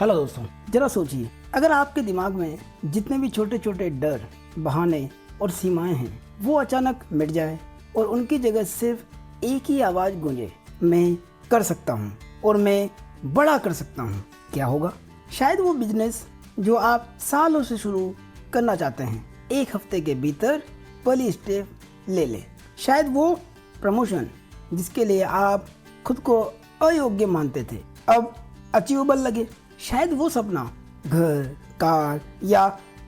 Hello दोस्तों, जरा सोचिए, अगर आपके दिमाग में जितने भी छोटे छोटे डर, बहाने और सीमाएं हैं वो अचानक मिट जाए और उनकी जगह सिर्फ एक ही आवाज़ गूंजे, मैं कर सकता हूँ और मैं बड़ा कर सकता हूँ, क्या होगा? शायद वो बिजनेस जो आप सालों से शुरू करना चाहते हैं एक हफ्ते के भीतर पहली स्टेप ले ले। शायद वो प्रमोशन जिसके लिए आप खुद को अयोग्य मानते थे अब अचीवेबल लगे। शायद वो सपना, घर, कार या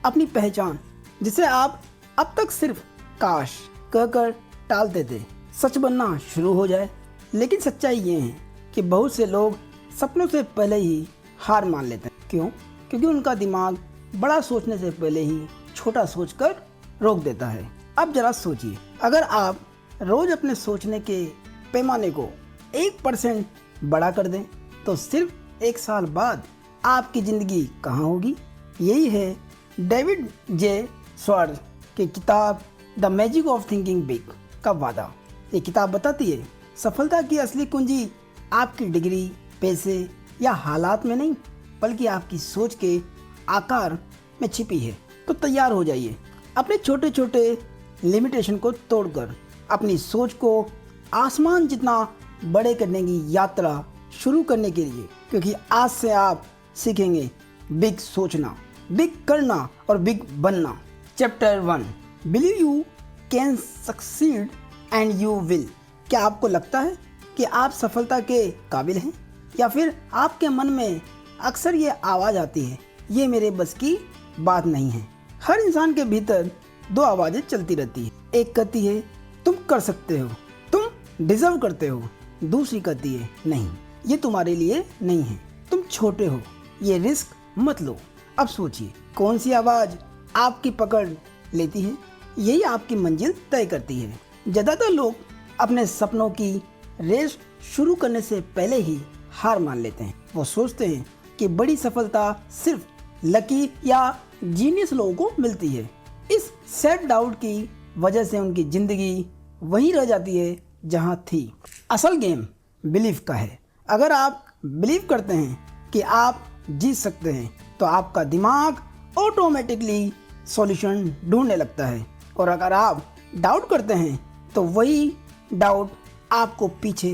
अपनी पहचान जिसे आप अब तक सिर्फ काश कहकर टालते थे, सच बनना शुरू हो जाए। लेकिन सच्चाई ये है कि बहुत से लोग सपनों से पहले ही हार मान लेते हैं। क्यों? क्योंकि उनका दिमाग बड़ा सोचने से पहले ही छोटा सोचकर रोक देता है। अब जरा सोचिए, अगर आप रोज अपने सोचने के पैमाने को 1% बड़ा कर दें तो सिर्फ 1 साल बाद आपकी ज़िंदगी कहाँ होगी? यही है डेविड जे स्वार्ज की किताब the magic of thinking big का वादा। ये किताब बताती है सफलता की असली कुंजी आपकी डिग्री, पैसे या हालात में नहीं, बल्कि आपकी सोच के आकार में छिपी है। तो तैयार हो जाइए अपने छोटे छोटे लिमिटेशन को तोड़कर अपनी सोच को आसमान जितना बड़े करने की यात्रा शुरू करने के लिए, क्योंकि आज से आप सीखेंगे बिग सोचना, बिग करना और बिग बनना। Chapter 1, believe you can succeed and you will. क्या आपको लगता है कि आप सफलता के काबिल हैं, या फिर आपके मन में अक्सर ये आवाज़ आती है, ये मेरे बस की बात नहीं है? हर इंसान के भीतर 2 आवाज़ें चलती रहती है। एक कहती है तुम कर सकते हो, तुम डिजर्व करते हो। दूसरी कहती है नहीं, ये तुम्हारे लिए नहीं है, तुम छोटे हो, ये रिस्क मत लो। अब सोचिए कौन सी आवाज़ आपकी पकड़ लेती है, यही आपकी मंजिल तय करती है। ज़्यादातर लोग अपने सपनों की रेस शुरू करने से पहले ही हार मान लेते हैं। वो सोचते हैं कि बड़ी सफलता सिर्फ लकी या जीनियस लोगों को मिलती है। इस सेल्फ डाउट की वजह से उनकी ज़िंदगी वहीं रह जाती है जहां थी। असल गेम बिलीव का है। अगर आप बिलीव करते हैं कि आप जीत सकते हैं तो आपका दिमाग ऑटोमेटिकली सॉल्यूशन ढूंढने लगता है, और अगर आप डाउट करते हैं तो वही डाउट आपको पीछे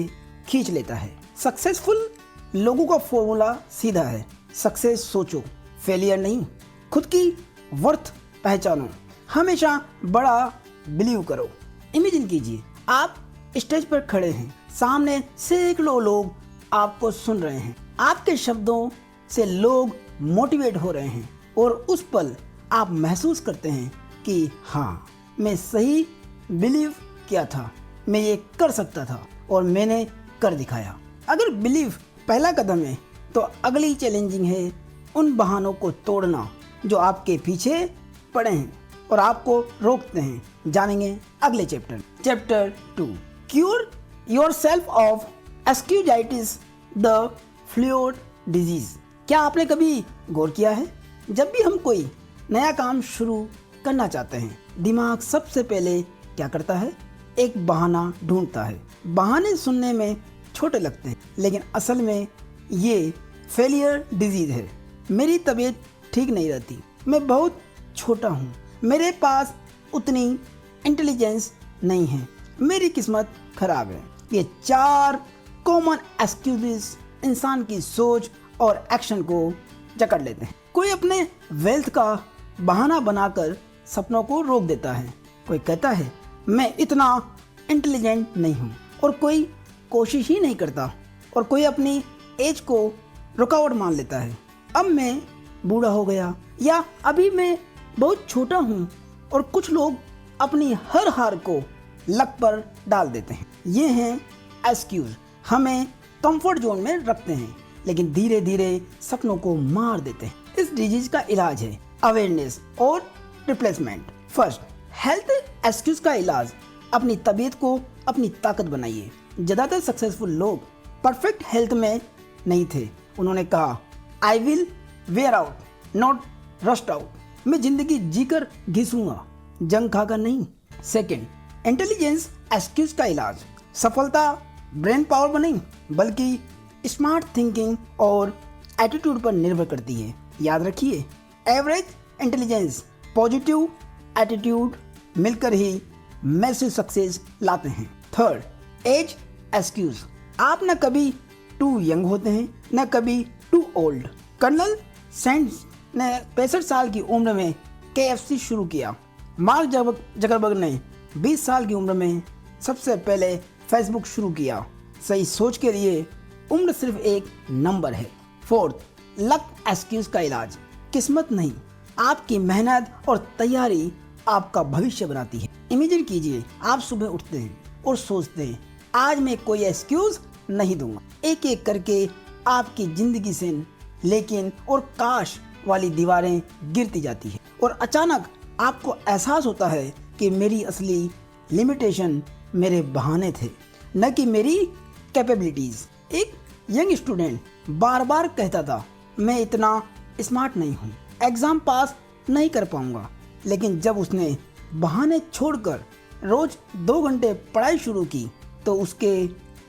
खींच लेता है। सक्सेसफुल लोगों का फॉर्मूला सीधा है, सक्सेस सोचो, फेलियर नहीं। खुद की वर्थ पहचानो, हमेशा बड़ा बिलीव करो। इमेजिन कीजिए आप स्टेज पर खड़े हैं, सामने सैकड़ों लोग आपको सुन रहे हैं, आपके शब्दों से लोग मोटिवेट हो रहे हैं, और उस पल आप महसूस करते हैं कि हाँ, मैं सही बिलीव किया था, मैं ये कर सकता था और मैंने कर दिखाया। अगर बिलीव पहला कदम है तो अगली चैलेंजिंग है उन बहानों को तोड़ना जो आपके पीछे पड़े हैं और आपको रोकते हैं। जानेंगे अगले chapter 2, cure yourself of ascites the fluid disease. क्या आपने कभी गौर किया है, जब भी हम कोई नया काम शुरू करना चाहते हैं, दिमाग सबसे पहले क्या करता है? एक बहाना ढूंढता है। बहाने सुनने में छोटे लगते हैं, लेकिन असल में ये फेलियर डिजीज है। मेरी तबीयत ठीक नहीं रहती, मैं बहुत छोटा हूँ, मेरे पास उतनी इंटेलिजेंस नहीं है, मेरी किस्मत खराब है। ये 4 कॉमन एक्सक्यूजेस इंसान की सोच और एक्शन को जकड़ लेते हैं। कोई अपने वेल्थ का बहाना बनाकर सपनों को रोक देता है। कोई कहता है मैं इतना इंटेलिजेंट नहीं हूँ, और कोई कोशिश ही नहीं करता, और कोई अपनी एज को रुकावट मान लेता है। अब मैं बूढ़ा हो गया, या अभी मैं बहुत छोटा हूँ, और कुछ लोग अपनी हर हार को लक पर डाल देते हैं। ये हैं एक्सक्यूज, हमें कंफर्ट जोन में रखते हैं, लेकिन धीरे धीरे सपनों को मार देते हैं। इस डिजीज का इलाज है अवेयरनेस और रिप्लेसमेंट। फर्स्ट, हेल्थ एक्सक्यूज का इलाज, अपनी तबीयत को अपनी ताकत बनाइए। ज़्यादातर सक्सेसफुल लोग परफेक्ट हेल्थ में नहीं थे। उन्होंने कहा I will wear out not rushed out. मैं जिंदगी जीकर घिसूंगा, जंग खाकर नहीं। सेकेंड, इंटेलिजेंस एक्सक्यूज का इलाज, सफलता ब्रेन पावर पर नहीं, बल्कि स्मार्ट थिंकिंग और एटीट्यूड पर निर्भर करती है। याद रखिए, एवरेज इंटेलिजेंस, पॉजिटिव एटीट्यूड मिलकर ही मैसिव सक्सेस लाते हैं। Third, age excuse. आप न कभी टू यंग होते हैं न कभी टू ओल्ड। कर्नल सैंड्स ने 65 साल की उम्र में KFC शुरू किया। मार्क जकरबर्ग ने 20 साल की उम्र में सबसे पहले फेसबुक शुरू किया। सही सोच के लिए उम्र सिर्फ एक नंबर है। फोर्थ, लक एक्सक्यूज का इलाज। किस्मत नहीं, आपकी मेहनत और तैयारी आपका भविष्य बनाती है। इमेजिन कीजिए, आप सुबह उठते हैं और सोचते हैं आज मैं कोई एक्सक्यूज नहीं दूंगा। एक एक करके आपकी जिंदगी से लेकिन और काश वाली दीवारें गिरती जाती है और अचानक आपको एहसास होता है कि मेरी असली लिमिटेशन मेरे बहाने थे, न कि मेरी कैपेबिलिटीज। एक यंग स्टूडेंट बार बार कहता था मैं इतना स्मार्ट नहीं हूँ, एग्जाम पास नहीं कर पाऊंगा। लेकिन जब उसने बहाने छोड़कर रोज 2 घंटे पढ़ाई शुरू की तो उसके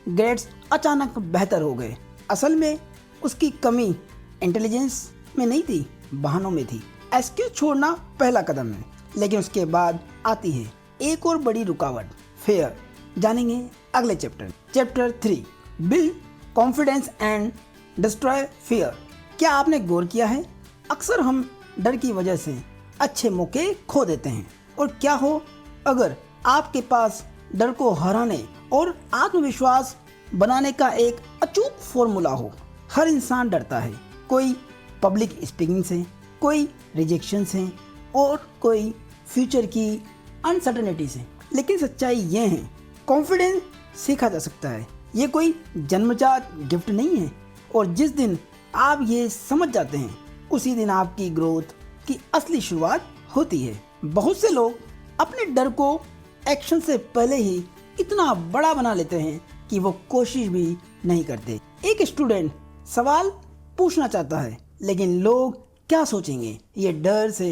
ग्रेड्स अचानक बेहतर हो गए। असल में उसकी कमी इंटेलिजेंस में नहीं थी, बहानों में थी। एक्सक्यूज छोड़ना पहला कदम है, लेकिन उसके बाद आती है एक और बड़ी रुकावट, फेयर। जानेंगे अगले chapter 3, build confidence and destroy fear. क्या आपने गौर किया है, अक्सर हम डर की वजह से अच्छे मौके खो देते हैं। और क्या हो अगर आपके पास डर को हराने और आत्मविश्वास बनाने का एक अचूक फॉर्मूला हो। हर इंसान डरता है, कोई पब्लिक स्पीकिंग से, कोई रिजेक्शन से और कोई फ्यूचर की अनसर्टेनिटी से। लेकिन सच्चाई ये है, कॉन्फिडेंस सीखा जा सकता है, ये कोई जन्मजात गिफ्ट नहीं है। और जिस दिन आप ये समझ जाते हैं उसी दिन आपकी ग्रोथ की असली शुरुआत होती है। बहुत से लोग अपने डर को एक्शन से पहले ही इतना बड़ा बना लेते हैं कि वो कोशिश भी नहीं करते। एक स्टूडेंट सवाल पूछना चाहता है लेकिन लोग क्या सोचेंगे ये डर से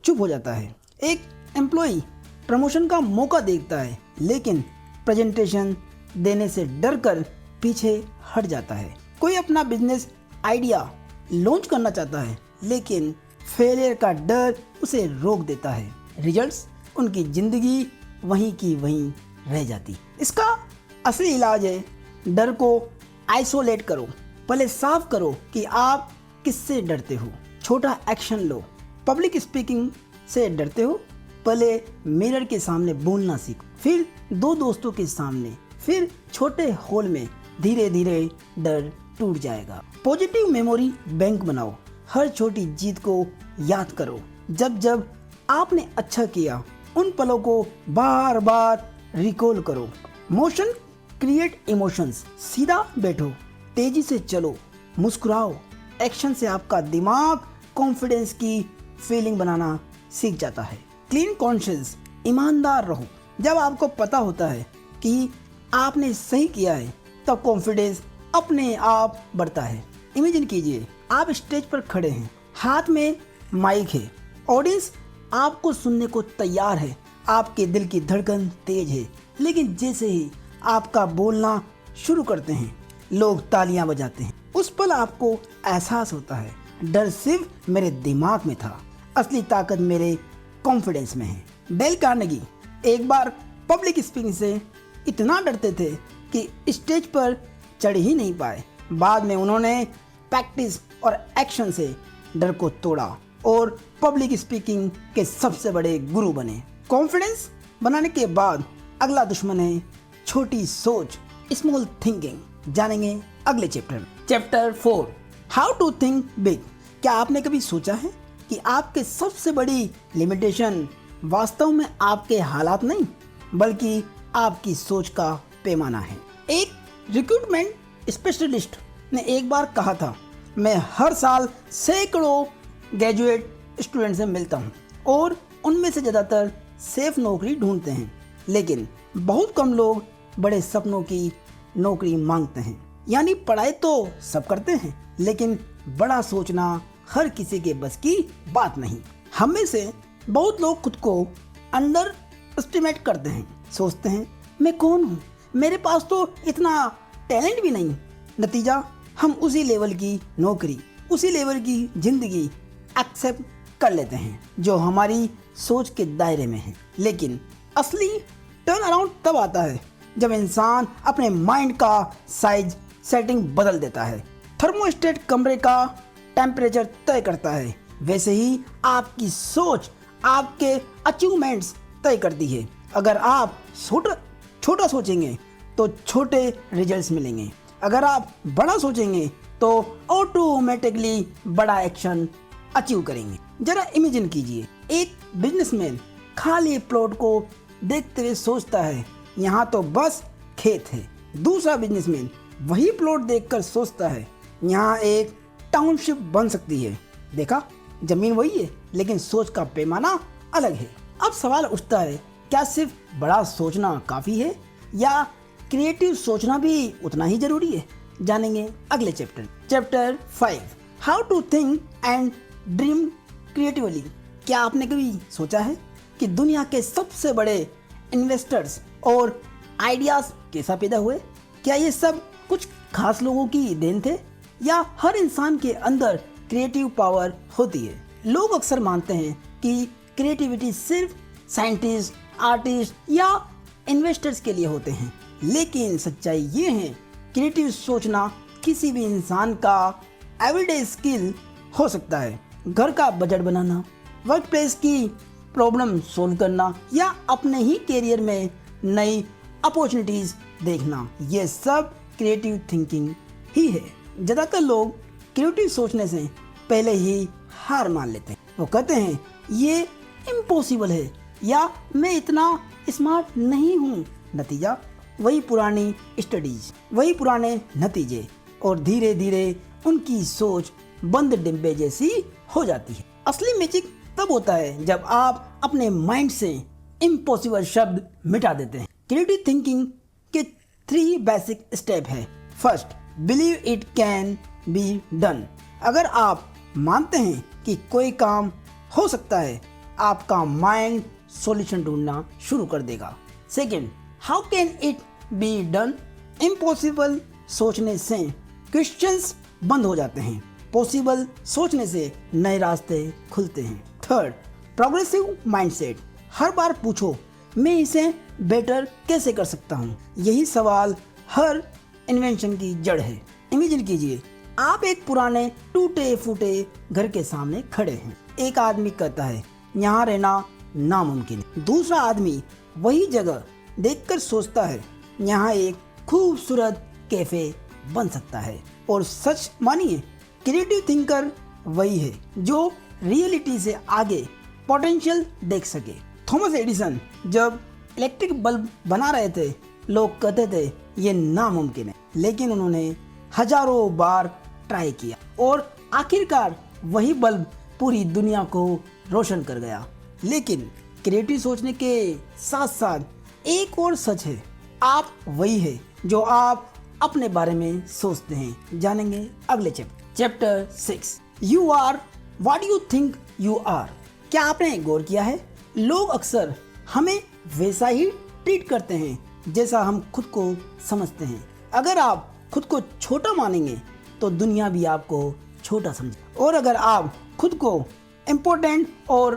चुप हो जाता है। एक एम्प्लॉय प्रमोशन का मौका देखता है लेकिन प्रेजेंटेशन देने से डर कर पीछे हट जाता है। कोई अपना बिजनेस आइडिया लॉन्च करना चाहता है लेकिन फेलियर का डर उसे रोक देता है। रिजल्ट्स उनकी जिंदगी वहीं की वहीं रह जाती। इसका असली इलाज है, डर को आइसोलेट करो। पहले साफ करो कि आप किससे डरते हो। छोटा एक्शन लो। पब्लिक स्पीकिंग से डरते हो, पहले मिरर के सामने बोलना सीखो, फिर 2 दोस्तों के सामने, फिर छोटे हॉल में। धीरे धीरे डर टूट जाएगा। पॉजिटिव मेमोरी बैंक बनाओ। हर छोटी जीत को याद करो। जब जब आपने अच्छा किया उन पलों को बार बार रिकॉल करो। Motion create emotions. सीधा बैठो, तेजी से चलो, मुस्कुराओ। एक्शन से आपका दिमाग कॉन्फिडेंस की फीलिंग बनाना सीख जाता है। Clean conscious. ईमानदार रहो। जब आपको पता होता है कि आपने सही किया है तब कॉन्फिडेंस अपने आप बढ़ता है। इमेजिन कीजिए, आप स्टेज पर खड़े हैं, हाथ में माइक है, ऑडियंस आपको सुनने को तैयार है, आपके दिल की धड़कन तेज है। लेकिन जैसे ही आपका बोलना शुरू करते हैं लोग तालियां बजाते हैं। उस पल आपको एहसास होता है डर सिर्फ मेरे दिमाग में था, असली ताकत मेरे कॉन्फिडेंस में है। डेल कार्नेगी एक बार पब्लिक स्पीकिंग से इतना डरते थे कि स्टेज पर चढ़ ही नहीं पाए। बाद में उन्होंने प्रैक्टिस और एक्शन से डर को तोड़ा और पब्लिक स्पीकिंग के सबसे बड़े गुरु बने। कॉन्फिडेंस बनाने के बाद अगला दुश्मन है छोटी सोच, स्मॉल थिंकिंग। जानेंगे अगले chapter 4, how to think big. क्या आपने कभी सोचा है कि आपके सबसे बड़ी लिमिटेशन वास्तव में आपके हालात नहीं बल्कि आपकी सोच का पैमाना है। एक रिक्रूटमेंट स्पेशलिस्ट ने एक बार कहा था, मैं हर साल सैकड़ों ग्रेजुएट स्टूडेंट से मिलता हूँ और उनमें से ज़्यादातर सेफ नौकरी ढूंढते हैं, लेकिन बहुत कम लोग बड़े सपनों की नौकरी मांगते हैं। यानी पढ़ाई तो सब करते हैं लेकिन बड़ा सोचना हर किसी के बस की बात नहीं। हम में से बहुत लोग खुद को अंडर एस्टिमेट करते हैं, सोचते हैं मैं कौन हूँ, मेरे पास तो इतना टैलेंट भी नहीं। नतीजा हम उसी लेवल की नौकरी उसी लेवल की जिंदगी एक्सेप्ट कर लेते हैं जो हमारी सोच के दायरे में है। लेकिन असली टर्न अराउंड तब आता है जब इंसान अपने माइंड का साइज सेटिंग बदल देता है। थर्मोस्टेट कमरे का टेम्परेचर तय करता है, वैसे ही आपकी सोच आपके अचीवमेंट्स तय करती है। अगर आप छोटा सोचेंगे तो छोटे रिजल्ट्स मिलेंगे, अगर आप बड़ा सोचेंगे तो ऑटोमेटिकली बड़ा एक्शन अचीव करेंगे। जरा इमेजिन कीजिए, एक बिजनेसमैन खाली प्लॉट को देखते हुए सोचता है यहाँ तो बस खेत है। दूसरा बिजनेसमैन वही प्लॉट देखकर सोचता है यहाँ एक टाउनशिप बन सकती है। देखा, जमीन वही है लेकिन सोच का पैमाना अलग है। अब सवाल उठता है, क्या सिर्फ बड़ा सोचना काफी है या क्रिएटिव सोचना भी उतना ही जरूरी है? जानेंगे अगले chapter 5, how to think and dream creatively. क्या आपने कभी सोचा है कि दुनिया के सबसे बड़े इन्वेस्टर्स और आइडियाज कैसा पैदा हुए? क्या ये सब कुछ खास लोगों की देन थे या हर इंसान के अंदर क्रिएटिव पावर होती है? लोग अक्सर मानते हैं कि क्रिएटिविटी सिर्फ साइंटिस्ट, आर्टिस्ट या इन्वेस्टर्स के लिए होते हैं, लेकिन सच्चाई ये है क्रिएटिव सोचना किसी भी इंसान का एवरीडे स्किल हो सकता है। घर का बजट बनाना, वर्क प्लेस की प्रॉब्लम सोल्व करना या अपने ही करियर में नई अपॉर्चुनिटीज देखना, ये सब क्रिएटिव थिंकिंग ही है। ज़्यादातर लोग क्रिएटिव सोचने से पहले ही हार मान लेते हैं। वो कहते हैं ये इम्पॉसिबल है या मैं इतना स्मार्ट नहीं हूँ। नतीजा वही पुरानी स्टडीज, वही पुराने नतीजे, और धीरे धीरे उनकी सोच बंद डिब्बे जैसी हो जाती है। असली मैजिक तब होता है जब आप अपने माइंड से इम्पॉसिबल शब्द मिटा देते हैं। क्रिएटिव थिंकिंग के 3 बेसिक स्टेप है। First, believe it can be done. अगर आप मानते हैं कि कोई काम हो सकता है, आपका माइंड सॉल्यूशन ढूंढना शुरू कर देगा। Second, how can it be done. Impossible सोचने से क्वेश्चंस बंद हो जाते हैं, पॉसिबल सोचने से नए रास्ते खुलते हैं। Third, progressive mindset. हर बार पूछो मैं इसे बेटर कैसे कर सकता हूँ। यही सवाल हर इन्वेंशन की जड़ है। इमेजिन कीजिए, आप एक पुराने टूटे फूटे घर के सामने खड़े हैं। एक आदमी कहता है यहाँ रहना नामुमकिन है। दूसरा आदमी वही जगह देखकर सोचता है यहाँ एक खूबसूरत कैफे बन सकता है। और सच मानिए, क्रिएटिव थिंकर वही है जो रियलिटी से आगे पोटेंशियल देख सके। थॉमस एडिसन जब इलेक्ट्रिक बल्ब बना रहे थे, लोग कहते थे ये नामुमकिन है, लेकिन उन्होंने हजारों बार ट्राई किया और आखिरकार वही बल्ब पूरी दुनिया को रोशन कर गया। लेकिन क्रिएटिव सोचने के साथ साथ एक और सच है, आप वही है जो आप अपने बारे में सोचते हैं। जानेंगे अगले chapter 6, you are what you think you are. क्या आपने गौर किया है, लोग अक्सर हमें वैसा ही ट्रीट करते हैं जैसा हम खुद को समझते हैं। अगर आप खुद को छोटा मानेंगे तो दुनिया भी आपको छोटा समझे, और अगर आप खुद को इम्पोर्टेंट और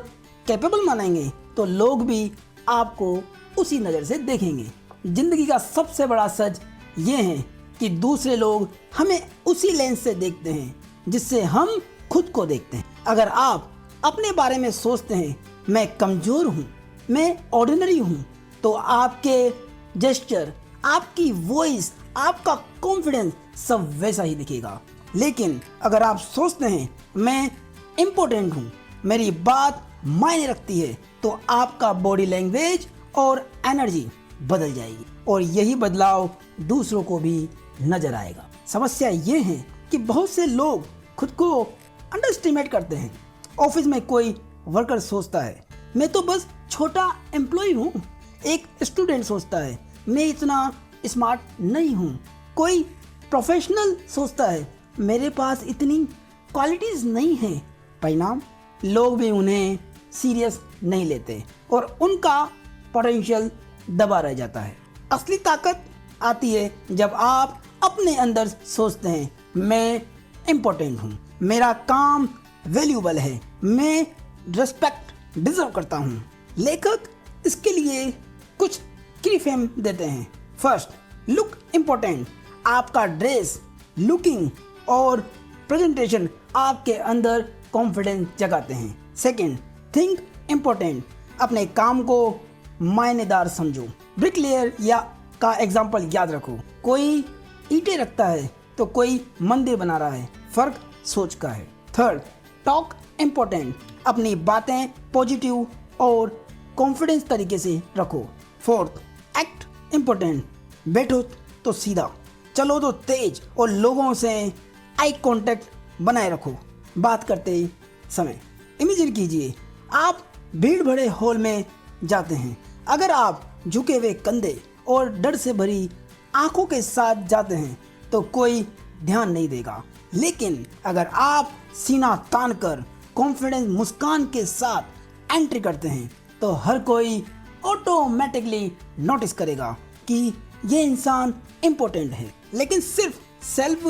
कैपेबल मानेंगे तो लोग भी आपको उसी नज़र से देखेंगे। जिंदगी का सबसे बड़ा सच ये है कि दूसरे लोग हमें उसी लेंस से देखते हैं जिससे हम खुद को देखते हैं। अगर आप अपने बारे में सोचते हैं मैं कमज़ोर हूँ, मैं ऑर्डिनरी हूँ, तो आपके जेस्चर, आपकी वॉइस, आपका कॉन्फिडेंस सब वैसा ही दिखेगा। लेकिन अगर आप सोचते हैं मैं इम्पोर्टेंट हूँ, मेरी बात मायने रखती है, तो आपका बॉडी लैंग्वेज और एनर्जी बदल जाएगी और यही बदलाव दूसरों को भी नजर आएगा। समस्या ये है कि बहुत से लोग खुद को अंडर एस्टिमेट करते हैं। ऑफिस में कोई वर्कर सोचता है मैं तो बस छोटा एम्प्लॉय हूँ। एक स्टूडेंट सोचता है मैं इतना स्मार्ट नहीं हूँ। कोई प्रोफेशनल सोचता है मेरे पास इतनी क्वालिटीज नहीं है। परिणाम, लोग भी उन्हें सीरियस नहीं लेते और उनका पोटेंशियल दबा रह जाता है। असली ताकत आती है जब आप अपने अंदर सोचते हैं मैं इम्पोर्टेंट हूँ, मेरा काम वैल्यूबल है, मैं रिस्पेक्ट डिजर्व करता हूँ। लेखक इसके लिए कुछ की फ्रेम देते हैं। First, look important. आपका ड्रेस, लुकिंग और प्रेजेंटेशन आपके अंदर कॉन्फिडेंस जगाते हैं। Second, think important. अपने काम को मायनेदार समझो। ब्रिकलेयर या का एग्जाम्पल याद रखो। कोई ईंटें रखता है तो कोई मंदिर बना रहा है, फर्क सोच का है। Third, talk important. अपनी बातें पॉजिटिव और कॉन्फिडेंस तरीके से रखो। Fourth, act important. बैठो तो सीधा, चलो तो तेज और लोगों से आई कांटेक्ट बनाए रखो बात करते समय। इमेजिन कीजिए आप भीड़ भरे हॉल में जाते हैं। अगर आप झुके हुए कंधे और डर से भरी आंखों के साथ जाते हैं तो कोई ध्यान नहीं देगा, लेकिन अगर आप सीना तान कर कॉन्फिडेंस मुस्कान के साथ एंट्री करते हैं तो हर कोई ऑटोमेटिकली नोटिस करेगा कि ये इंसान इम्पोर्टेंट है। लेकिन सिर्फ सेल्फ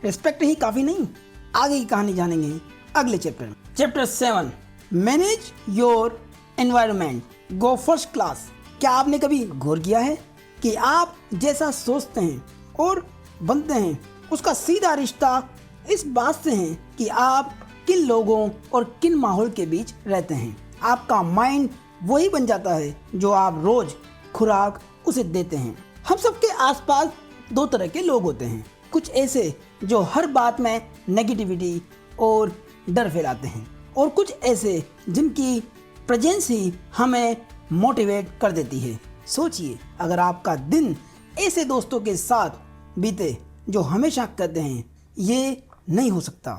रिस्पेक्ट ही काफ़ी नहीं। आगे की कहानी जानेंगे अगले चैप्टर में। Chapter 7, manage your environment, go first class. क्या आपने कभी गौर किया है कि आप जैसा सोचते हैं और बनते हैं उसका सीधा रिश्ता इस बात से है कि आप किन लोगों और किन माहौल के बीच रहते हैं। आपका माइंड वही बन जाता है जो आप रोज खुराक उसे देते हैं। हम सबके आसपास दो तरह के लोग होते हैं। कुछ ऐसे जो हर बात में नेगेटिविटी और डर फैलाते हैं, और कुछ ऐसे जिनकी प्रेजेंस ही हमें मोटिवेट कर देती है। सोचिए, अगर आपका दिन ऐसे दोस्तों के साथ बीते जो हमेशा कहते हैं ये नहीं हो सकता,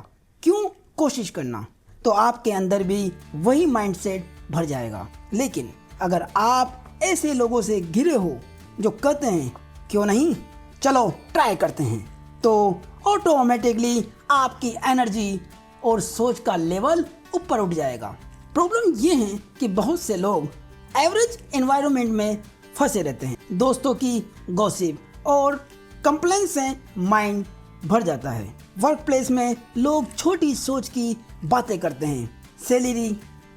क्यों कोशिश करना, तो आपके अंदर भी वही माइंडसेट भर जाएगा। लेकिन अगर आप ऐसे लोगों से घिरे हो जो कहते हैं क्यों नहीं, चलो ट्राई करते हैं, तो ऑटोमेटिकली आपकी एनर्जी और सोच का लेवल ऊपर उठ जाएगा। प्रॉब्लम ये है कि बहुत से लोग एवरेज एनवायरनमेंट में फंसे रहते हैं। दोस्तों की गॉसिप और कंप्लेंट से माइंड भर जाता है। वर्क प्लेस में लोग छोटी सोच की बातें करते हैं, सैलरी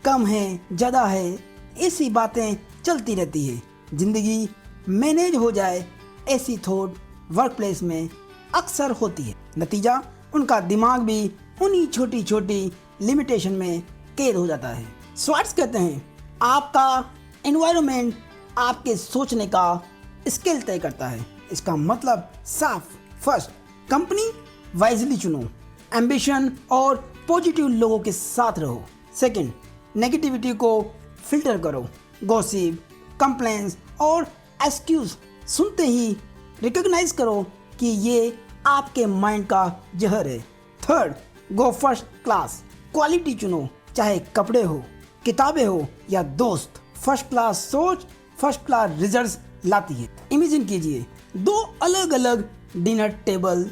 कम है, ज़्यादा है, ऐसी बातें चलती रहती है। जिंदगी मैनेज हो जाए ऐसी थॉट वर्क प्लेस में अक्सर होती है। नतीजा, उनका दिमाग भी उन्हीं छोटी छोटी लिमिटेशन में कैद हो जाता है। स्वार्ट्स कहते हैं आपका एनवायरनमेंट आपके सोचने का स्किल तय करता है। इसका मतलब साफ। फर्स्ट, कंपनी वाइजली चुनो, एम्बिशन और पॉजिटिव लोगों के साथ रहो। सेकंड, नेगेटिविटी को फिल्टर करो, गॉसिप, कंप्लेंट्स और एक्सक्यूज सुनते ही रिकॉग्नाइज करो कि ये आपके माइंड का जहर है। थर्ड, गो फर्स्ट क्लास, क्वालिटी चुनो, चाहे कपड़े हो, किताबें हो या दोस्त। फर्स्ट क्लास सोच फर्स्ट क्लास रिजल्ट्स लाती है। इमेजिन कीजिए दो अलग अलग डिनर टेबल।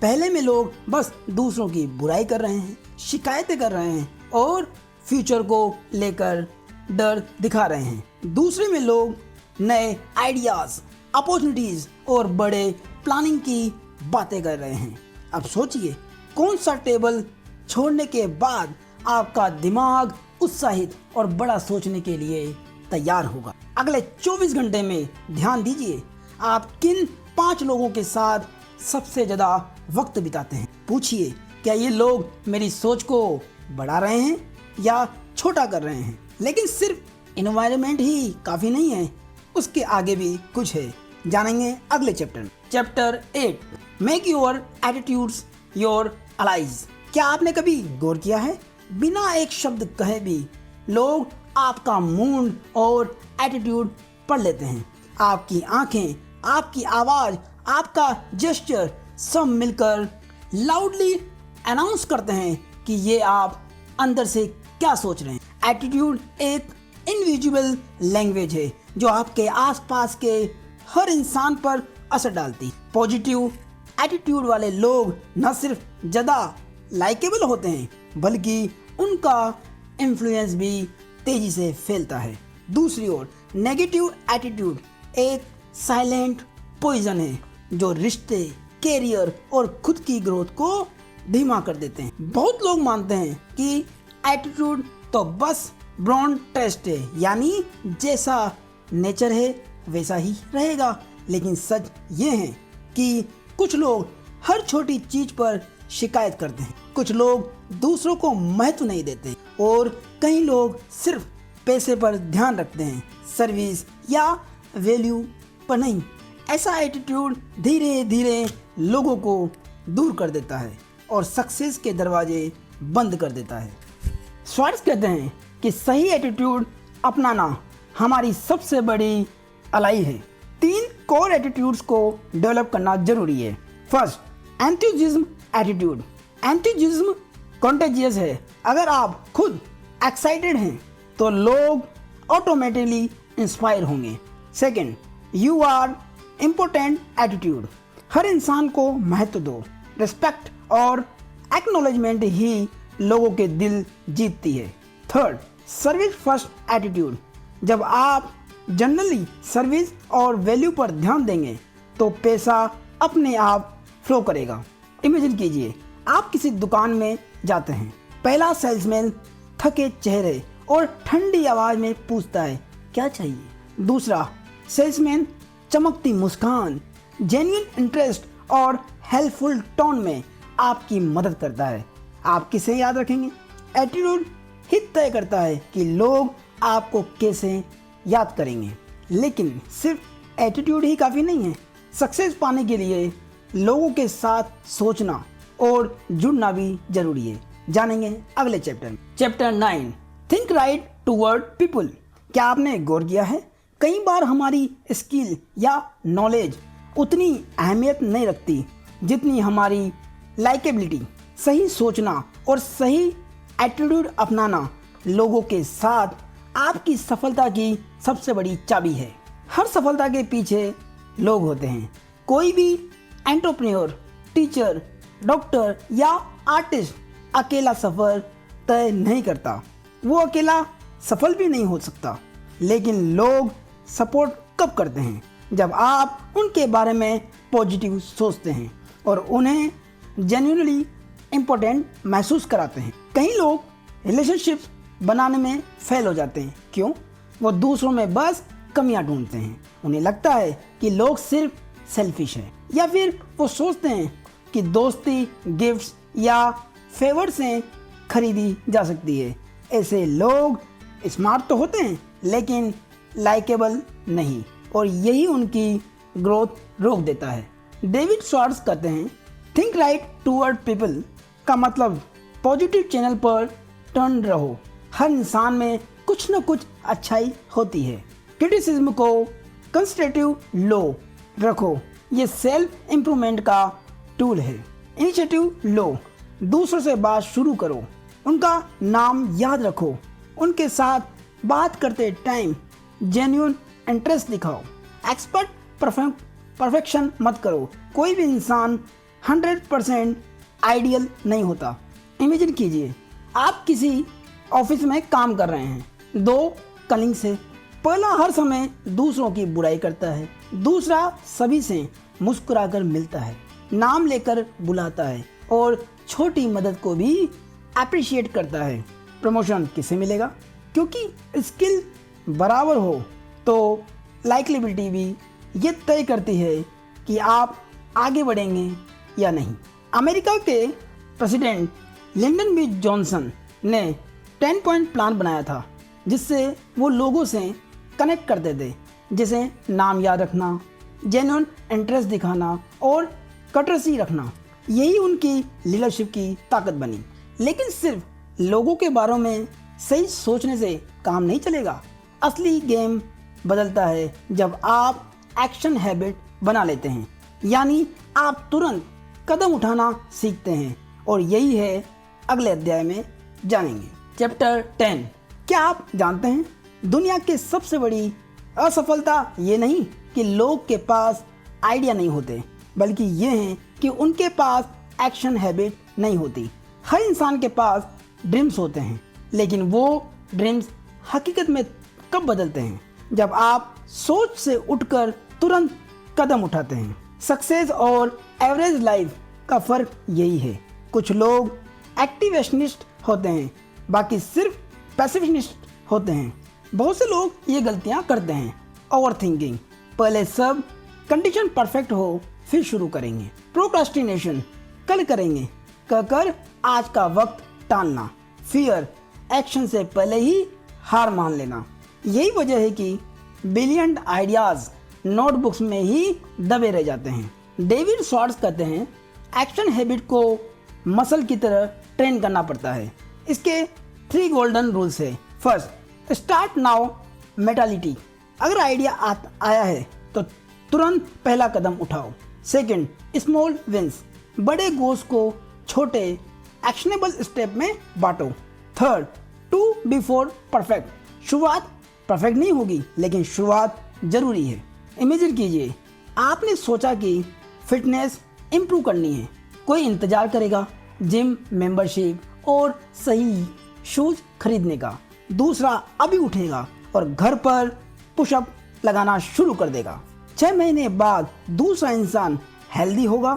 पहले में लोग बस दूसरों की बुराई कर रहे हैं, शिकायतें कर रहे हैं और फ्यूचर को लेकर डर दिखा रहे हैं। दूसरे में लोग नए आइडियाज, अपॉर्चुनिटीज और बड़े प्लानिंग की बातें कर रहे हैं। अब सोचिए कौन सा टेबल छोड़ने के बाद आपका दिमाग उत्साहित और बड़ा सोचने के लिए तैयार होगा। अगले 24 घंटे में ध्यान दीजिए आप किन 5 लोगों के साथ सबसे ज़्यादा वक्त बिताते हैं। पूछिए क्या ये लोग मेरी सोच को बढ़ा रहे हैं या छोटा कर रहे हैं। लेकिन सिर्फ एनवायरनमेंट ही काफ़ी नहीं है, उसके आगे भी कुछ है। जानेंगे अगले चैप्टर में। Chapter 8, make your attitudes your allies. क्या आपने कभी गौर किया है बिना एक शब्द कहे भी लोग आपका मूड और एटीट्यूड पढ़ लेते हैं। आपकी आंखें, आपकी आवाज़, आपका जेस्चर सब मिलकर लाउडली अनाउंस करते हैं कि ये आप अंदर से क्या सोच रहे हैं। एटीट्यूड एक इनविजिबल लैंग्वेज है जो आपके आसपास के हर इंसान पर असर डालती। पॉजिटिव एटीट्यूड वाले लोग न सिर्फ ज़्यादा लाइकेबल होते हैं बल्कि उनका इन्फ्लुएंस भी तेजी से फैलता है। दूसरी ओर नेगेटिव एटीट्यूड एक साइलेंट पॉइजन है जो रिश्ते, कैरियर और खुद की ग्रोथ को धीमा कर देते हैं। बहुत लोग मानते हैं कि एटीट्यूड तो बस ब्रॉन्ड टेस्ट है, यानी जैसा नेचर है वैसा ही रहेगा। लेकिन सच ये है कि कुछ लोग हर छोटी चीज पर शिकायत करते हैं, कुछ लोग दूसरों को महत्व नहीं देते और कई लोग सिर्फ पैसे पर ध्यान रखते हैं, सर्विस या वैल्यू पर नहीं। ऐसा एटीट्यूड धीरे धीरे लोगों को दूर कर देता है और सक्सेस के दरवाजे बंद कर देता है। स्वार्ट्ज कहते हैं कि सही एटीट्यूड अपनाना हमारी सबसे बड़ी अलाई है। 3 कोर एटीट्यूड्स को डेवलप करना जरूरी है। First, enthusiasm attitude. Enthusiasm contagious है। अगर आप खुद एक्साइटेड हैं तो लोग ऑटोमेटिकली इंस्पायर होंगे। Second, you are important attitude. हर इंसान को महत्व दो। रिस्पेक्ट और एक्नॉलेजमेंट ही लोगों के दिल जीतती है। Third, service first attitude. जब आप जनरली सर्विस और वैल्यू पर ध्यान देंगे तो पैसा अपने आप फ्लो करेगा। इमेजिन कीजिए, आप किसी दुकान में जाते हैं। पहला सेल्समैन थके चेहरे और ठंडी आवाज में पूछता है क्या चाहिए। दूसरा सेल्समैन चमकती मुस्कान, जेन्युइन इंटरेस्ट और हेल्पफुल टोन में आपकी मदद करता है। आप किसे याद रखेंगे? एटीट्यूड ही तय करता है कि लोग आपको कैसे याद करेंगे। लेकिन सिर्फ एटीट्यूड ही काफ़ी नहीं है। सक्सेस पाने के लिए लोगों के साथ सोचना और जुड़ना भी जरूरी है। जानेंगे अगले चैप्टर में। Chapter 9, think right toward people. क्या आपने गौर किया है, कई बार हमारी स्किल या नॉलेज उतनी अहमियत नहीं रखती जितनी हमारी लाइकेबिलिटी। सही सोचना और सही एटीट्यूड अपनाना लोगों के साथ आपकी सफलता की सबसे बड़ी चाबी है। हर सफलता के पीछे लोग होते हैं। कोई भी एंटरप्रेन्योर, टीचर, डॉक्टर या आर्टिस्ट अकेला सफर तय नहीं करता। वो अकेला सफल भी नहीं हो सकता। लेकिन लोग सपोर्ट कब करते हैं? जब आप उनके बारे में पॉजिटिव सोचते हैं और उन्हें जेन्युइनली इम्पोर्टेंट महसूस कराते हैं। कई लोग रिलेशनशिप्स बनाने में फेल हो जाते हैं। क्यों? वो दूसरों में बस कमियां ढूंढते हैं। उन्हें लगता है कि लोग सिर्फ सेल्फिश हैं, या फिर वो सोचते हैं कि दोस्ती गिफ्ट्स या फेवर से खरीदी जा सकती है। ऐसे लोग स्मार्ट तो होते हैं लेकिन लाइकेबल नहीं, और यही उनकी ग्रोथ रोक देता है। डेविड स्वार्ट्ज कहते हैं थिंक राइट टूवर्ड पीपल का मतलब पॉजिटिव चैनल पर टर्न रहो। हर इंसान में कुछ न कुछ अच्छाई होती है। क्रिटिसिज्म को कंस्ट्रक्टिव लो रखो, ये सेल्फ इम्प्रूवमेंट का टूल है। इनिशिएटिव लो, दूसरों से बात शुरू करो, उनका नाम याद रखो, उनके साथ बात करते टाइम जेन्युइन इंटरेस्ट दिखाओ। एक्सपर्ट परफेक्शन मत करो। कोई भी इंसान 100% आइडियल नहीं होता। इमेजिन कीजिए, आप किसी ऑफिस में काम कर रहे हैं। 2 कलीग्स हैं। पहला हर समय दूसरों की बुराई करता है, दूसरा सभी से मुस्कुराकर मिलता है, नाम लेकर बुलाता है और छोटी मदद को भी अप्रिशिएट करता है। प्रमोशन किसे मिलेगा? क्योंकि स्किल बराबर हो तो लाइकेबिलिटी भी ये तय करती है कि आप आगे बढ़ेंगे या नहीं। अमेरिका के प्रेसिडेंट लिंडन बी जॉनसन ने 10 पॉइंट प्लान बनाया था जिससे वो लोगों से कनेक्ट करते थे, जैसे नाम याद रखना, जेन्युइन इंटरेस्ट दिखाना और कटरसी रखना। यही उनकी लीडरशिप की ताकत बनी। लेकिन सिर्फ लोगों के बारे में सही सोचने से काम नहीं चलेगा। असली गेम बदलता है जब आप एक्शन हैबिट बना लेते हैं, यानी आप तुरंत कदम उठाना सीखते हैं। और यही है अगले अध्याय में जानेंगे। चैप्टर 10, क्या आप जानते हैं दुनिया की सबसे बड़ी असफलता ये नहीं कि लोग के पास आइडिया नहीं होते, बल्कि ये है कि उनके पास एक्शन हैबिट नहीं होती। हर इंसान के पास ड्रीम्स होते हैं, लेकिन वो ड्रीम्स हकीकत में कब बदलते हैं? जब आप सोच से उठकर तुरंत कदम उठाते हैं। सक्सेस और एवरेज लाइफ का फर्क यही है। कुछ लोग एक्टिवेशनिस्ट होते हैं, बाकी सिर्फ पैसिफिस्ट होते हैं। बहुत से लोग ये गलतियां करते हैं। ओवर थिंकिंग, पहले सब कंडीशन परफेक्ट हो फिर शुरू करेंगे। प्रोक्रास्टिनेशन, कल करेंगे कहकर आज का वक्त टालना। फियर, एक्शन से पहले ही हार मान लेना। यही वजह है कि ब्रिलियंट आइडियाज नोटबुक्स में ही दबे रह जाते हैं। डेविड स्वार्ट्ज कहते हैं एक्शन हैबिट को मसल की तरह ट्रेन करना पड़ता है। इसके 3 गोल्डन रूल्स है। फर्स्ट, स्टार्ट नाउ मेंटालिटी, अगर आइडिया आया है तो तुरंत पहला कदम उठाओ। सेकंड, स्मॉल विंस, बड़े गोल्स को छोटे एक्शनेबल स्टेप में बांटो। थर्ड, टू बिफोर परफेक्ट, शुरुआत परफेक्ट नहीं होगी लेकिन शुरुआत जरूरी है। इमेजिन कीजिए आपने सोचा कि फिटनेस इंप्रूव करनी है, कोई इंतजार करेगा जिम मेंबरशिप और सही शूज खरीदने का। दूसरा अभी उठेगा और घर पर पुशअप लगाना शुरू कर देगा। 6 महीने बाद दूसरा इंसान हेल्दी होगा,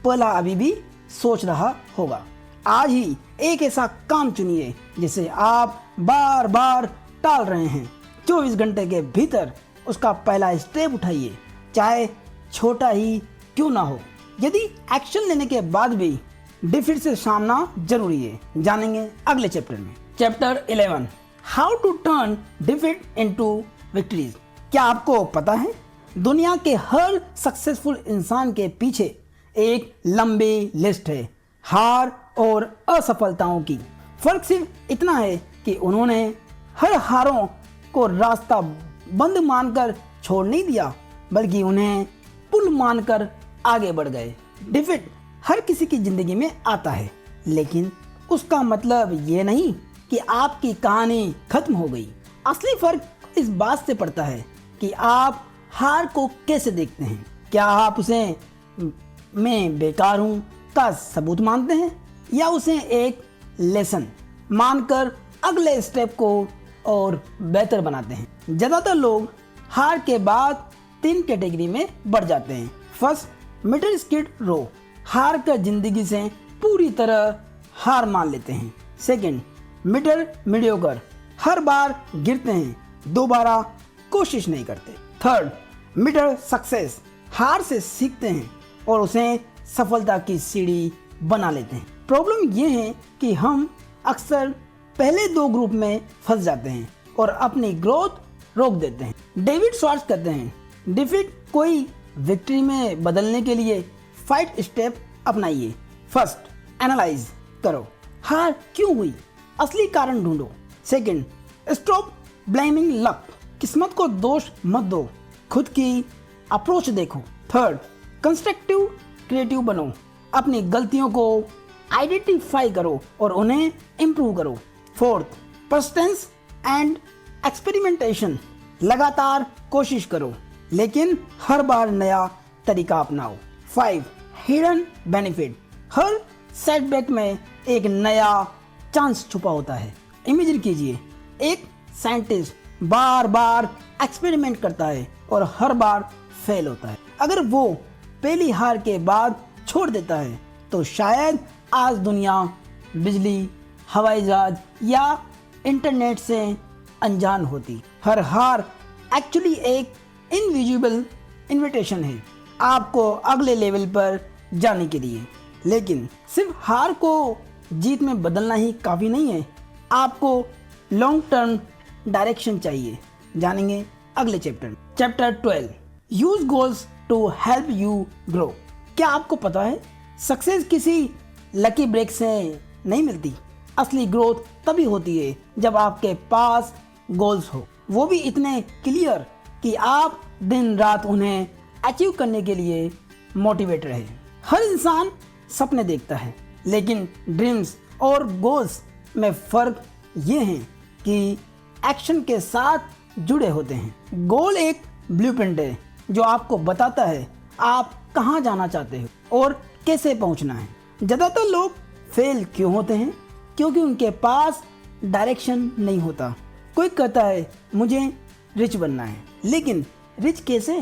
पहला अभी भी सोच रहा होगा। आज ही एक ऐसा काम चुनिए जिसे आप बार बार टाल रहे हैं। 24 घंटे के भीतर उसका पहला स्टेप उठाइए, चाहे छोटा ही क्यों ना हो। यदि एक्शन लेने के बाद भी डिफीट से सामना जरूरी है, जानेंगे अगले चैप्टर में। Chapter 11, how to turn defeat into victories. क्या आपको पता है दुनिया के हर सक्सेसफुल इंसान के पीछे एक लंबी लिस्ट है हार और असफलताओं की। फर्क सिर्फ इतना है कि उन्होंने हर हारों को रास्ता बंद मानकर छोड़ नहीं दिया, बल्कि उन्हें पुल मानकर आगे बढ़ गए। डिफीट हर किसी की जिंदगी में आता है, लेकिन उसका मतलब ये नहीं कि आपकी कहानी खत्म हो गई। असली फर्क इस बात से पड़ता है कि आप हार को कैसे देखते हैं। क्या आप उसे मैं बेकार हूं का सबूत मानते हैं या उसे एक लेसन मानकर अगले स्टेप को और बेहतर बनाते हैं। ज्यादातर लोग हार के बाद 3 कैटेगरी में बढ़ जाते हैं। फर्स्ट, मिडिल स्किड रो, हार कर जिंदगी से पूरी तरह हार मान लेते हैं। सेकंड, मिडल मीडियोकर, हर बार गिरते हैं, दोबारा कोशिश नहीं करते। थर्ड, मिडल सक्सेस, हार से सीखते हैं और उसे सफलता की सीढ़ी बना लेते हैं। प्रॉब्लम ये है कि हम अक्सर पहले 2 ग्रुप में फंस जाते हैं और अपनी ग्रोथ रोक देते हैं। डेविड स्वार्ट्ज कहते हैं डिफीट कोई विक्ट्री में बदलने के लिए 5 स्टेप अपनाइए। फर्स्ट, एनालाइज करो, हार क्यों हुई, असली कारण ढूंढो। सेकंड, स्टॉप ब्लेमिंग लक, किस्मत को दोष मत दो, खुद की अप्रोच देखो। थर्ड, कंस्ट्रक्टिव क्रिएटिव बनो, अपनी गलतियों को आइडेंटिफाई करो और उन्हें इम्प्रूव करो। फोर्थ, पर्सिस्टेंस एंड एक्सपेरिमेंटेशन, लगातार कोशिश करो लेकिन हर बार नया तरीका अपनाओ। 5, हिडन बेनिफिट, हर सेटबैक में एक नया चांस छुपा होता है। इमेजिन कीजिए एक साइंटिस्ट बार बार एक्सपेरिमेंट करता है और हर बार फेल होता है। अगर वो पहली हार के बाद छोड़ देता है तो शायद आज दुनिया बिजली, हवाई जहाज या इंटरनेट से अनजान होती। हर हार एक्चुअली एक इनविजिबल इनविटेशन है आपको अगले लेवल पर जाने के लिए। लेकिन सिर्फ हार को जीत में बदलना ही काफ़ी नहीं है, आपको लॉन्ग टर्म डायरेक्शन चाहिए। जानेंगे अगले चैप्टर में। Chapter 12, use goals to help you grow. क्या आपको पता है सक्सेस किसी लकी ब्रेक से नहीं मिलती। असली ग्रोथ तभी होती है जब आपके पास गोल्स हो, वो भी इतने क्लियर कि आप दिन रात उन्हें अचीव करने के लिए मोटिवेट रहे। हर इंसान सपने देखता है, लेकिन ड्रीम्स और गोल्स में फ़र्क ये है कि एक्शन के साथ जुड़े होते हैं। गोल एक ब्लूप्रिंट है जो आपको बताता है आप कहाँ जाना चाहते हो और कैसे पहुँचना है। ज़्यादातर लोग फेल क्यों होते हैं? क्योंकि उनके पास डायरेक्शन नहीं होता। कोई कहता है मुझे रिच बनना है, लेकिन रिच कैसे,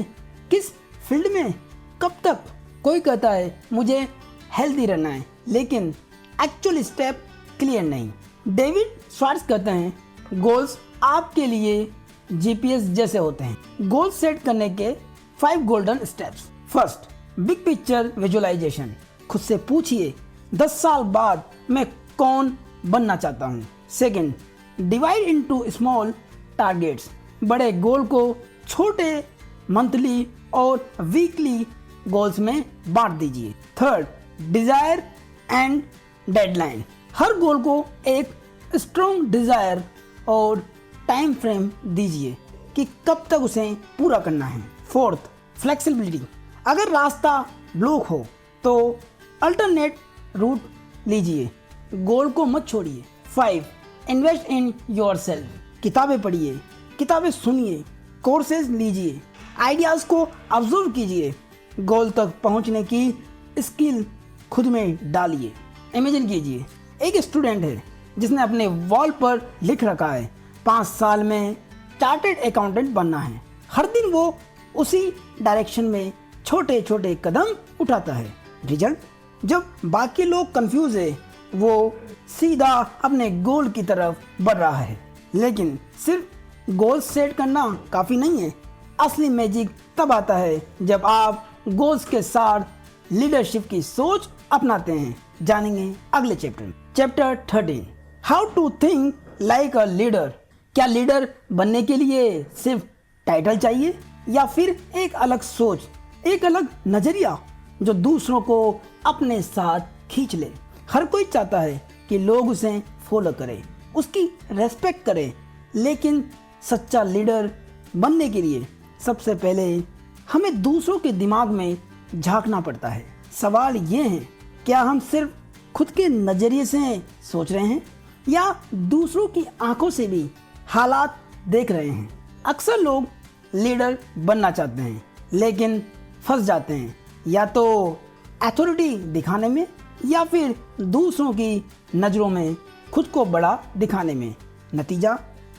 किस फील्ड में, कब तक? कोई कहता है मुझे हेल्दी रहना है, लेकिन एक्चुअल स्टेप क्लियर नहीं। डेविड स्वार्ट्ज कहते हैं गोल्स आपके लिए जीपीएस जैसे होते हैं। गोल सेट करने के 5 golden steps. First, big picture visualization. खुद से पूछिए 10 साल बाद मैं कौन बनना चाहता हूँ। Second, divide into small targets. बड़े गोल को छोटे मंथली और वीकली गोल्स में बांट दीजिए। Third, desire and deadline. हर गोल को एक स्ट्रॉन्ग डिजायर और टाइम फ्रेम दीजिए कि कब तक उसे पूरा करना है। Fourth, flexibility. अगर रास्ता ब्लॉक हो तो अल्टरनेट रूट लीजिए, गोल को मत छोड़िए। 5, इन्वेस्ट इन योरसेल्फ। किताबें पढ़िए, किताबें सुनिए, कोर्सेज लीजिए, आइडियाज़ को ऑब्जर्व कीजिए, गोल तक पहुंचने की स्किल खुद में डालिए। इमेजिन कीजिए एक स्टूडेंट है जिसने अपने वॉल पर लिख रखा है 5 साल में चार्टर्ड अकाउंटेंट बनना है। हर दिन वो उसी डायरेक्शन में छोटे छोटे कदम उठाता है। रिजल्ट, जब बाकी लोग कंफ्यूज है वो सीधा अपने गोल की तरफ बढ़ रहा है। लेकिन सिर्फ गोल सेट करना काफ़ी नहीं है। असली मैजिक तब आता है जब आप गोल्स के साथ लीडरशिप की सोच अपनाते हैं। जानेंगे अगले chapter 13, how to think like a leader. क्या लीडर बनने के लिए सिर्फ टाइटल चाहिए या फिर एक अलग सोच, एक अलग नजरिया जो दूसरों को अपने साथ खींच ले। हर कोई चाहता है कि लोग उसे फॉलो करें, उसकी रेस्पेक्ट करें, लेकिन सच्चा लीडर बनने के लिए सबसे पहले हमें दूसरों के दिमाग में झांकना पड़ता है। सवाल ये है, क्या हम सिर्फ खुद के नज़रिए से सोच रहे हैं या दूसरों की आंखों से भी हालात देख रहे हैं। अक्सर लोग लीडर बनना चाहते हैं लेकिन फंस जाते हैं, या तो अथॉरिटी दिखाने में या फिर दूसरों की नज़रों में खुद को बड़ा दिखाने में। नतीजा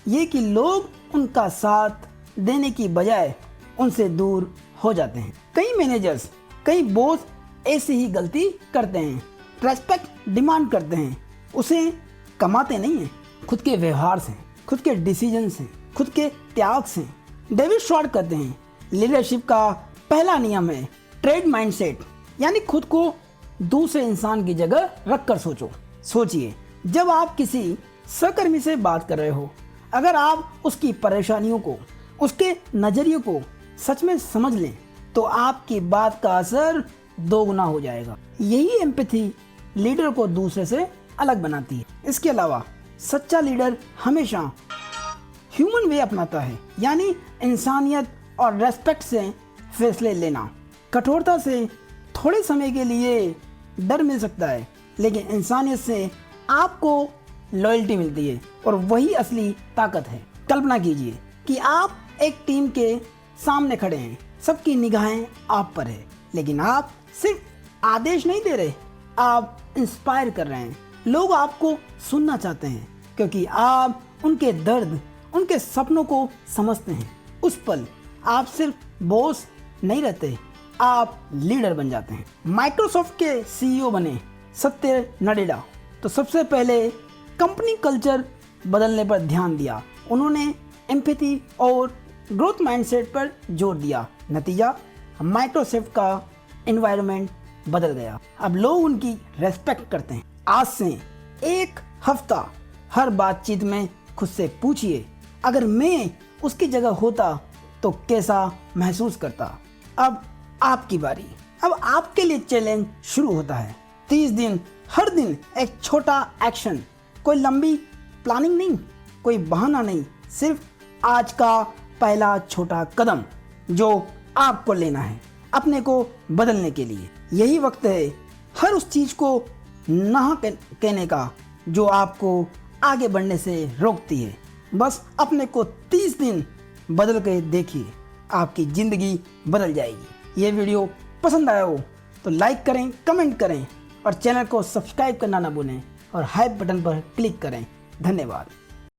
ये कि लोग उनका साथ देने की बजाय उनसे दूर हो जाते हैं। कई मैनेजर्स, कई बॉस ऐसी ही गलती करते हैं। रेस्पेक्ट डिमांड करते हैं, उसे कमाते नहीं हैं। खुद के व्यवहार से, खुद के डिसीजन से, खुद के त्याग से। डेविड स्वार्ट्ज कहते हैं लीडरशिप का पहला नियम है ट्रेड माइंडसेट, यानी खुद को दूसरे इंसान की जगह रखकर सोचो। सोचिए, जब आप किसी सहकर्मी से बात कर रहे हो, अगर आप उसकी परेशानियों को, उसके नज़रिए को सच में समझ लें तो आपकी बात का असर 2 गुना हो जाएगा। यही एम्पैथी लीडर को दूसरे से अलग बनाती है। इसके अलावा सच्चा लीडर हमेशा ह्यूमन वे अपनाता है, यानी इंसानियत और रेस्पेक्ट से फैसले लेना। कठोरता से थोड़े समय के लिए डर मिल सकता है, लेकिन इंसानियत से आपको लॉयल्टी मिलती है और वही असली ताकत है। कल्पना कीजिए कि आप एक टीम के सामने खड़े हैं, सबकी निगाहें आप पर है, लेकिन आप सिर्फ आदेश नहीं दे रहे, आप इंस्पायर कर रहे हैं। लोग आपको सुनना चाहते हैं क्योंकि आप उनके दर्द, उनके सपनों को समझते हैं। उस पल आप सिर्फ बॉस नहीं रहते, आप लीडर बन जाते हैं। माइक्रोसॉफ्ट के सीईओ बने सत्य नडेला तो सबसे पहले कंपनी कल्चर बदलने पर ध्यान दिया। उन्होंने एम्पैथी और ग्रोथ माइंडसेट पर जोर दिया। नतीजा, माइक्रोसॉफ्ट का एनवायरनमेंट बदल गया। अब लोग उनकी रेस्पेक्ट करते हैं। आज से एक हफ्ता हर बातचीत में खुद से पूछिए, अगर मैं उसकी जगह होता तो कैसा महसूस करता। अब आपकी बारी, अब आपके लिए चैलेंज शुरू होता है। 30 दिन, हर दिन एक छोटा एक्शन, कोई लंबी प्लानिंग नहीं, कोई बहाना नहीं, सिर्फ आज का पहला छोटा कदम जो आपको लेना है अपने को बदलने के लिए। यही वक्त है हर उस चीज़ को ना कहने का जो आपको आगे बढ़ने से रोकती है। बस अपने को 30 दिन बदल के देखिए, आपकी ज़िंदगी बदल जाएगी। ये वीडियो पसंद आया हो तो लाइक करें, कमेंट करें और चैनल को सब्सक्राइब करना ना भूलें और हाइप बटन पर क्लिक करें। धन्यवाद।